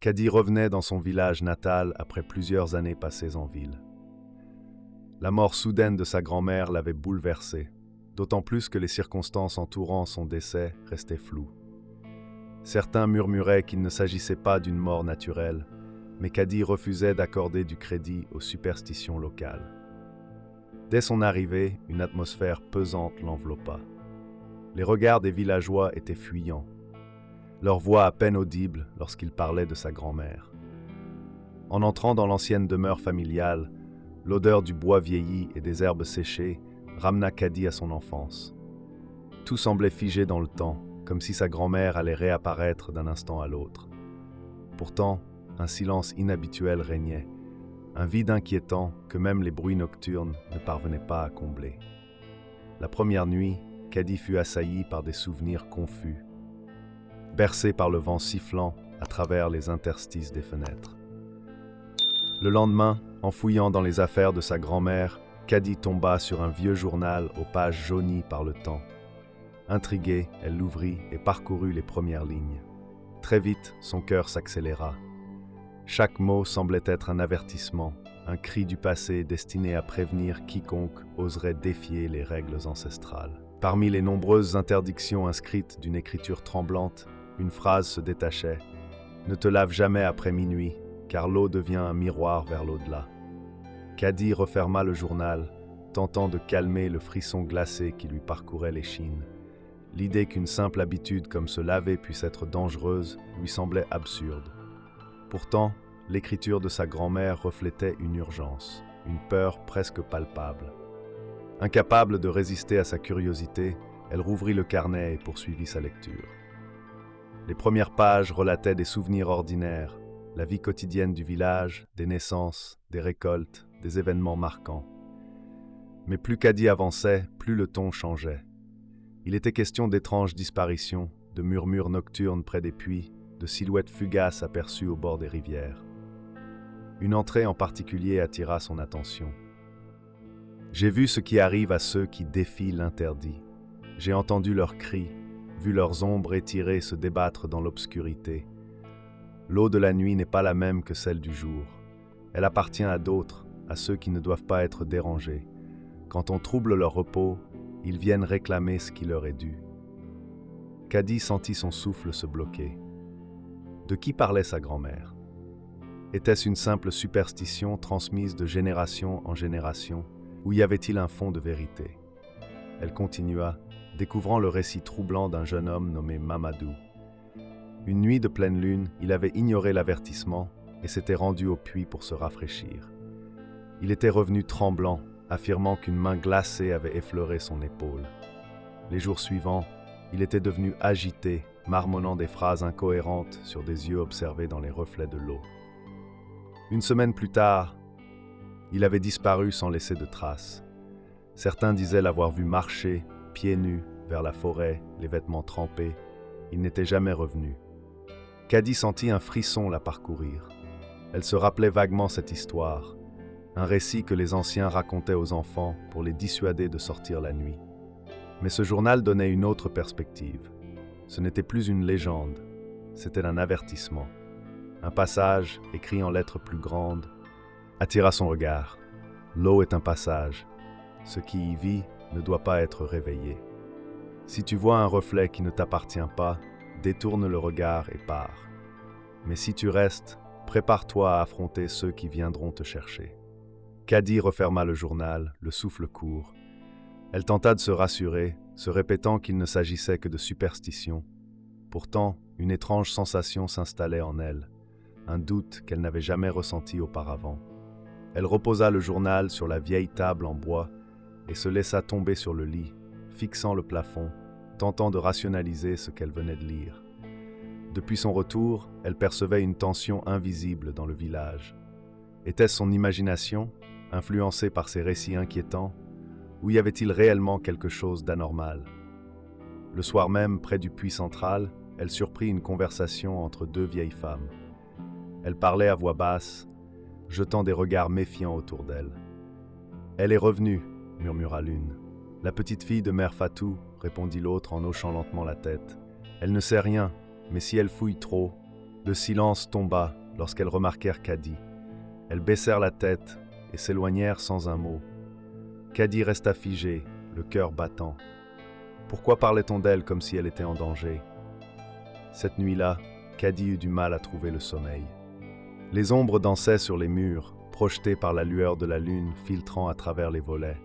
Kadi revenait dans son village natal après plusieurs années passées en ville. La mort soudaine de sa grand-mère l'avait bouleversé, d'autant plus que les circonstances entourant son décès restaient floues. Certains murmuraient qu'il ne s'agissait pas d'une mort naturelle, mais Kadi refusait d'accorder du crédit aux superstitions locales. Dès son arrivée, une atmosphère pesante l'enveloppa. Les regards des villageois étaient fuyants, leur voix à peine audible lorsqu'ils parlaient de sa grand-mère. En entrant dans l'ancienne demeure familiale, l'odeur du bois vieilli et des herbes séchées ramena Kadi à son enfance. Tout semblait figé dans le temps, comme si sa grand-mère allait réapparaître d'un instant à l'autre. Pourtant, un silence inhabituel régnait, un vide inquiétant que même les bruits nocturnes ne parvenaient pas à combler. La première nuit, Kadi fut assailli par des souvenirs confus, bercé par le vent sifflant à travers les interstices des fenêtres. Le lendemain, en fouillant dans les affaires de sa grand-mère, Kadi tomba sur un vieux journal aux pages jaunies par le temps. Intriguée, elle l'ouvrit et parcourut les premières lignes. Très vite, son cœur s'accéléra. Chaque mot semblait être un avertissement, un cri du passé destiné à prévenir quiconque oserait défier les règles ancestrales. Parmi les nombreuses interdictions inscrites d'une écriture tremblante, une phrase se détachait. « Ne te lave jamais après minuit, car l'eau devient un miroir vers l'au-delà. » Kadi referma le journal, tentant de calmer le frisson glacé qui lui parcourait l'échine. L'idée qu'une simple habitude comme se laver puisse être dangereuse lui semblait absurde. Pourtant, l'écriture de sa grand-mère reflétait une urgence, une peur presque palpable. Incapable de résister à sa curiosité, elle rouvrit le carnet et poursuivit sa lecture. Les premières pages relataient des souvenirs ordinaires, la vie quotidienne du village, des naissances, des récoltes, des événements marquants. Mais plus Kadi avançait, plus le ton changeait. Il était question d'étranges disparitions, de murmures nocturnes près des puits, de silhouettes fugaces aperçues au bord des rivières. Une entrée en particulier attira son attention. « J'ai vu ce qui arrive à ceux qui défient l'interdit. J'ai entendu leurs cris, vu leurs ombres étirées se débattre dans l'obscurité. L'eau de la nuit n'est pas la même que celle du jour. Elle appartient à d'autres, à ceux qui ne doivent pas être dérangés. Quand on trouble leur repos, ils viennent réclamer ce qui leur est dû. » Kadi sentit son souffle se bloquer. De qui parlait sa grand-mère? Était-ce une simple superstition transmise de génération en génération, ou y avait-il un fond de vérité? Elle continua, découvrant le récit troublant d'un jeune homme nommé Mamadou. Une nuit de pleine lune, il avait ignoré l'avertissement et s'était rendu au puits pour se rafraîchir. Il était revenu tremblant, affirmant qu'une main glacée avait effleuré son épaule. Les jours suivants, il était devenu agité, marmonnant des phrases incohérentes sur des yeux observés dans les reflets de l'eau. Une semaine plus tard, il avait disparu sans laisser de traces. Certains disaient l'avoir vu marcher, pieds nus, vers la forêt, les vêtements trempés. Il n'était jamais revenu. Kadi sentit un frisson la parcourir. Elle se rappelait vaguement cette histoire, un récit que les anciens racontaient aux enfants pour les dissuader de sortir la nuit. Mais ce journal donnait une autre perspective. Ce n'était plus une légende, c'était un avertissement. Un passage, écrit en lettres plus grandes, attira son regard. L'eau est un passage. Ce qui y vit ne doit pas être réveillé. Si tu vois un reflet qui ne t'appartient pas, détourne le regard et pars. Mais si tu restes, prépare-toi à affronter ceux qui viendront te chercher. Kadi referma le journal, le souffle court. Elle tenta de se rassurer, se répétant qu'il ne s'agissait que de superstition. Pourtant, une étrange sensation s'installait en elle, un doute qu'elle n'avait jamais ressenti auparavant. Elle reposa le journal sur la vieille table en bois et se laissa tomber sur le lit, fixant le plafond, tentant de rationaliser ce qu'elle venait de lire. Depuis son retour, elle percevait une tension invisible dans le village. Était-ce son imagination, influencée par ces récits inquiétants, ou y avait-il réellement quelque chose d'anormal? Le soir même, près du puits central, elle surprit une conversation entre deux vieilles femmes. Elles parlaient à voix basse, jetant des regards méfiants autour d'elle. « Elle est revenue », murmura l'une. « La petite fille de Mère Fatou », répondit l'autre en hochant lentement la tête. « Elle ne sait rien, mais si elle fouille trop, Le silence tomba lorsqu'elles remarquèrent Caddy. Elles baissèrent la tête et s'éloignèrent sans un mot. Caddy resta figée, le cœur battant. Pourquoi parlait-on d'elle comme si elle était en danger? Cette nuit-là, Caddy eut du mal à trouver le sommeil. Les ombres dansaient sur les murs, projetées par la lueur de la lune filtrant à travers les volets.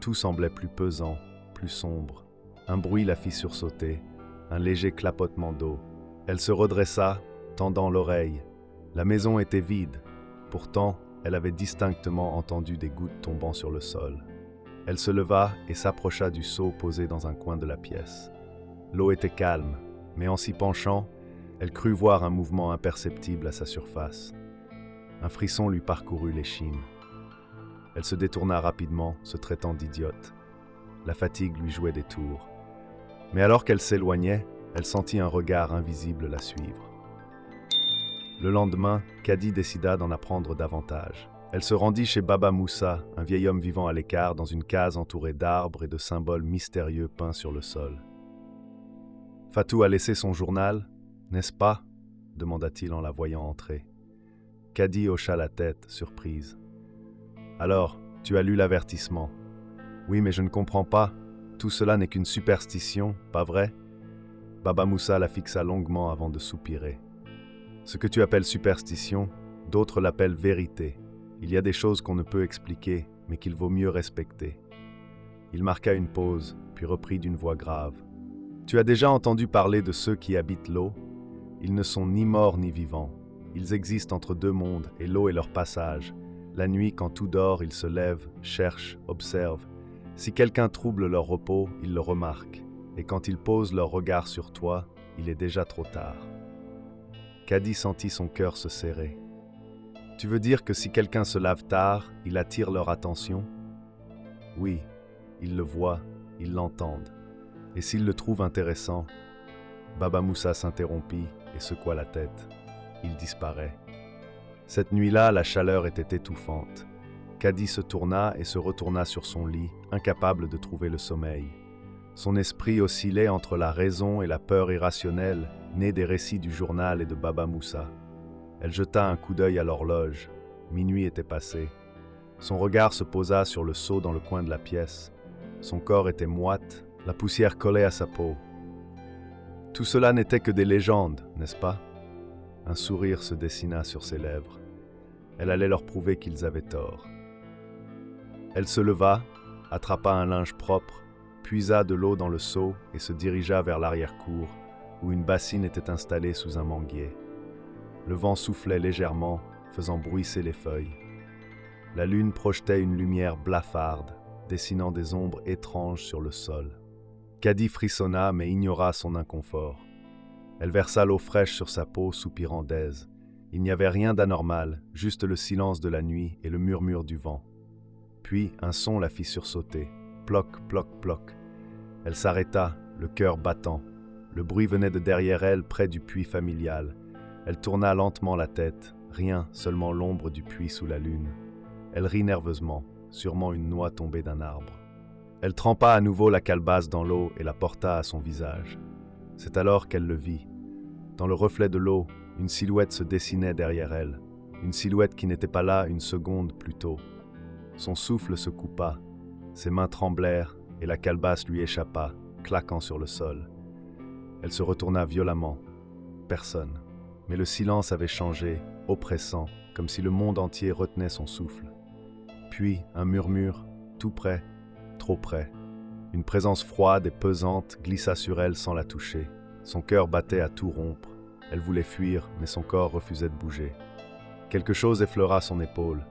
Tout semblait plus pesant, plus sombre. Un bruit la fit sursauter, un léger clapotement d'eau. Elle se redressa, tendant l'oreille. La maison était vide. Pourtant, elle avait distinctement entendu des gouttes tombant sur le sol. Elle se leva et s'approcha du seau posé dans un coin de la pièce. L'eau était calme, mais en s'y penchant, elle crut voir un mouvement imperceptible à sa surface. Un frisson lui parcourut l'échine. Elle se détourna rapidement, se traitant d'idiote. La fatigue lui jouait des tours. Mais alors qu'elle s'éloignait, elle sentit un regard invisible la suivre. Le lendemain, Caddy décida d'en apprendre davantage. Elle se rendit chez Baba Moussa, un vieil homme vivant à l'écart dans une case entourée d'arbres et de symboles mystérieux peints sur le sol. « Fatou a laissé son journal, n'est-ce pas ?» demanda-t-il en la voyant entrer. Caddy hocha la tête, surprise. « Alors, tu as lu l'avertissement. »« Oui, mais je ne comprends pas. Tout cela n'est qu'une superstition, pas vrai ?» Baba Moussa la fixa longuement avant de soupirer. « Ce que tu appelles superstition, d'autres l'appellent vérité. Il y a des choses qu'on ne peut expliquer, mais qu'il vaut mieux respecter. » Il marqua une pause, puis reprit d'une voix grave. « Tu as déjà entendu parler de ceux qui habitent l'eau? Ils ne sont ni morts ni vivants. Ils existent entre deux mondes, et l'eau est leur passage. La nuit, quand tout dort, ils se lèvent, cherchent, observent. Si quelqu'un trouble leur repos, ils le remarquent. Et quand ils posent leur regard sur toi, il est déjà trop tard. » Caddy sentit son cœur se serrer. « Tu veux dire que si quelqu'un se lave tard, il attire leur attention? » « Oui, ils le voient, ils l'entendent. Et s'ils le trouvent intéressant... » Baba Moussa s'interrompit et secoua la tête. Il disparaît. Cette nuit-là, la chaleur était étouffante. Caddy se tourna et se retourna sur son lit, incapable de trouver le sommeil. Son esprit oscillait entre la raison et la peur irrationnelle, née des récits du journal et de Baba Moussa. Elle jeta un coup d'œil à l'horloge. Minuit était passé. Son regard se posa sur le seau dans le coin de la pièce. Son corps était moite, la poussière collait à sa peau. Tout cela n'était que des légendes, n'est-ce pas? Un sourire se dessina sur ses lèvres. Elle allait leur prouver qu'ils avaient tort. Elle se leva, attrapa un linge propre, puisa de l'eau dans le seau et se dirigea vers l'arrière-cour, où une bassine était installée sous un manguier. Le vent soufflait légèrement, faisant bruisser les feuilles. La lune projetait une lumière blafarde, dessinant des ombres étranges sur le sol. Caddy frissonna mais ignora son inconfort. Elle versa l'eau fraîche sur sa peau, soupirant d'aise. Il n'y avait rien d'anormal, juste le silence de la nuit et le murmure du vent. Puis un son la fit sursauter. Ploc, ploc, ploc. Elle s'arrêta, le cœur battant. Le bruit venait de derrière elle, près du puits familial. Elle tourna lentement la tête. Rien, seulement l'ombre du puits sous la lune. Elle rit nerveusement, sûrement une noix tombée d'un arbre. Elle trempa à nouveau la calebasse dans l'eau et la porta à son visage. C'est alors qu'elle le vit. Dans le reflet de l'eau, une silhouette se dessinait derrière elle. Une silhouette qui n'était pas là une seconde plus tôt. Son souffle se coupa. Ses mains tremblèrent et la calebasse lui échappa, claquant sur le sol. Elle se retourna violemment. Personne. Mais le silence avait changé, oppressant, comme si le monde entier retenait son souffle. Puis un murmure, tout près, trop près. Une présence froide et pesante glissa sur elle sans la toucher. Son cœur battait à tout rompre. Elle voulait fuir, mais son corps refusait de bouger. Quelque chose effleura son épaule.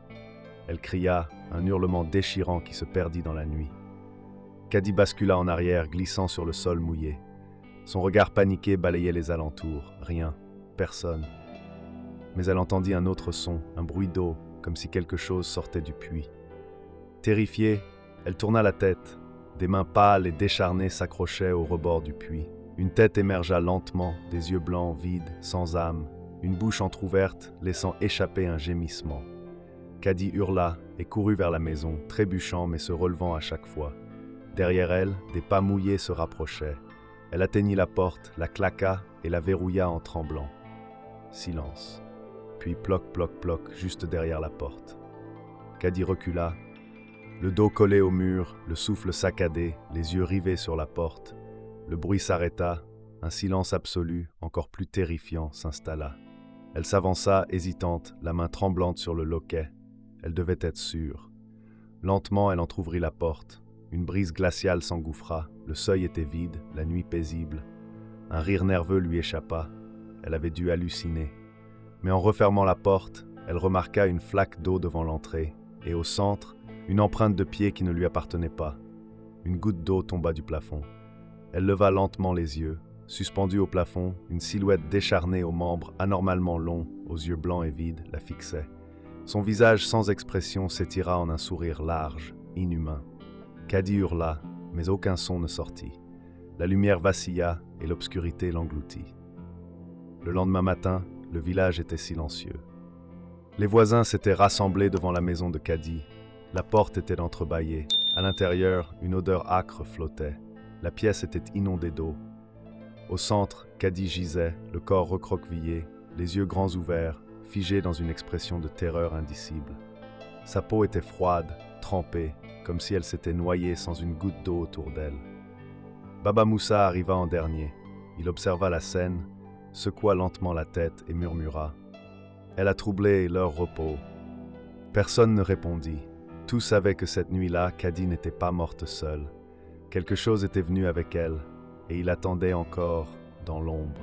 Elle cria, un hurlement déchirant qui se perdit dans la nuit. Caddy bascula en arrière, glissant sur le sol mouillé. Son regard paniqué balayait les alentours. Rien, personne. Mais elle entendit un autre son, un bruit d'eau, comme si quelque chose sortait du puits. Terrifiée, elle tourna la tête. Des mains pâles et décharnées s'accrochaient au rebord du puits. Une tête émergea lentement, des yeux blancs, vides, sans âme, une bouche entr'ouverte, laissant échapper un gémissement. Caddy hurla et courut vers la maison, trébuchant mais se relevant à chaque fois. Derrière elle, des pas mouillés se rapprochaient. Elle atteignit la porte, la claqua et la verrouilla en tremblant. silence. Puis ploc, ploc, ploc, juste derrière la porte. Caddy recula, le dos collé au mur, le souffle saccadé, les yeux rivés sur la porte. Le bruit s'arrêta, un silence absolu, encore plus terrifiant, s'installa. Elle s'avança, hésitante, la main tremblante sur le loquet. Elle devait être sûre. Lentement, elle entr'ouvrit la porte. Une brise glaciale s'engouffra, le seuil était vide, la nuit paisible. Un rire nerveux lui échappa. Elle avait dû halluciner. Mais en refermant la porte, elle remarqua une flaque d'eau devant l'entrée, et au centre, une empreinte de pied qui ne lui appartenait pas. Une goutte d'eau tomba du plafond. Elle leva lentement les yeux. Suspendue au plafond, une silhouette décharnée aux membres anormalement longs, aux yeux blancs et vides, la fixait. Son visage sans expression s'étira en un sourire large, inhumain. Caddy hurla, mais aucun son ne sortit. La lumière vacilla et l'obscurité l'engloutit. Le lendemain matin, le village était silencieux. Les voisins s'étaient rassemblés devant la maison de Caddy. La porte était entrebâillée. À l'intérieur, une odeur âcre flottait. La pièce était inondée d'eau. Au centre, Caddy gisait, le corps recroquevillé, les yeux grands ouverts, figé dans une expression de terreur indicible. Sa peau était froide, trempée, comme si elle s'était noyée sans une goutte d'eau autour d'elle. Baba Moussa arriva en dernier. Il observa la scène, secoua lentement la tête et murmura « Elle a troublé leur repos. » Personne ne répondit. Tous savaient que cette nuit-là, Caddy n'était pas morte seule. Quelque chose était venu avec elle, et il attendait encore dans l'ombre.